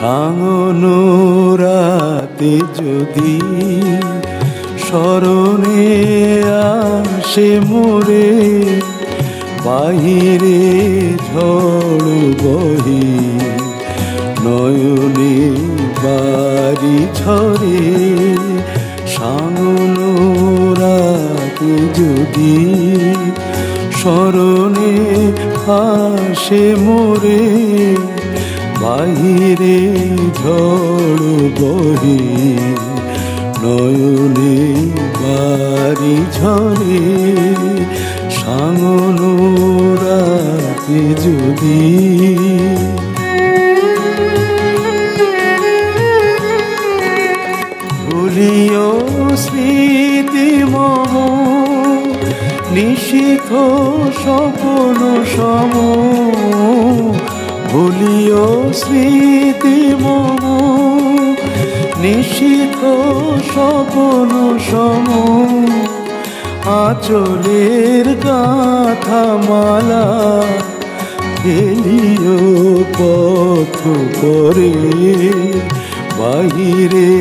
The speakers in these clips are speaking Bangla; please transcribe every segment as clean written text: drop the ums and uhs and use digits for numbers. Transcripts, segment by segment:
সাঙ্গনো রাতে যদি স্মরণে আসে মোরে, বাহিরে ঝড় বহি নয়নে বাড়ি ঝরে। সাঙ্গনো রাতে যদি স্মরণে আসে মোরে, বাহিরে ঝড় বহি নয়নে বাড়ি ঝরে। সাঙ্গনো রাতে যদি ভুলিও স্মৃতি মম, নিশিথ স্বপ্ন সম। ভুলিও স্মৃতি মম, নিশিথ স্বপ্ন সম। আঁচলের গাথা মালা ফেলিও পথ করে, বাহিরে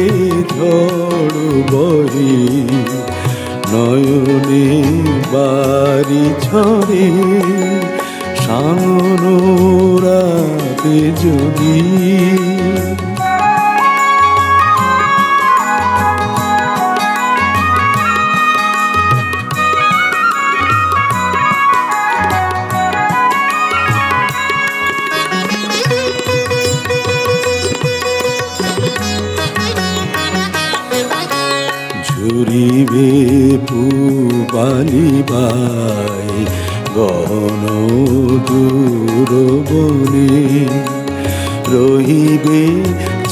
ঝড় বহি নয়নে বাড়ি ঝরে। সাঙ্গনো রাতে যদি ঝুরিবে পুবালি বাই গহন দূর বনে, রহিবে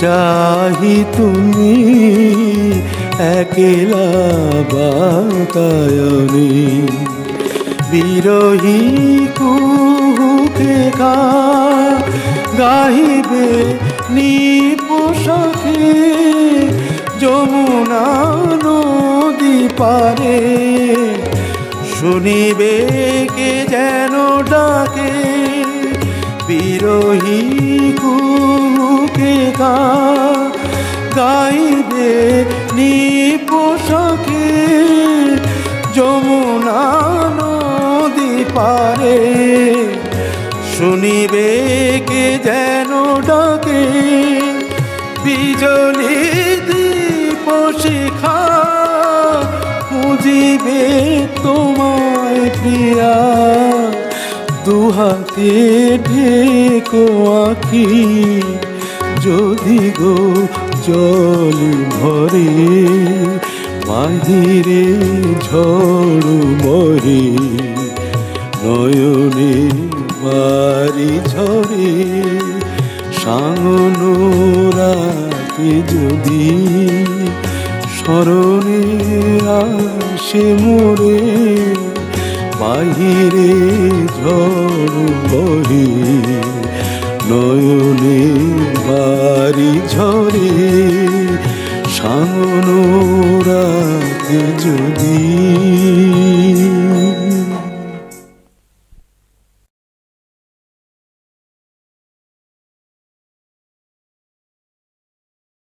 চাহি তুমি একলা বাতায়নে। বিরহী কুহুকে গাহিবে নিপোষাকে, যমুনা নদী পারে শুনিবে কে যেন ডাকে। বিরহী কুহুকে গাইবে নিপোষাকে, যমুনা নদী পারে শুনিবে কে যেন ডাকে। বিজলি দীপ শিখা খুঁজিবে তোমায় প্রিয়া, দুহাতে ঢেকো আঁখি যদি গো জল ভরে। বাহিরে ঝড় বহে নয়নে বাড়ি ঝরে। সাঙ্গনো রাতে যদি স্মরণে আসে মোরে, বাহিরে ঝড় বহে নয়নে বাড়ি ঝরে। সাঙ্গনো রাতে যদি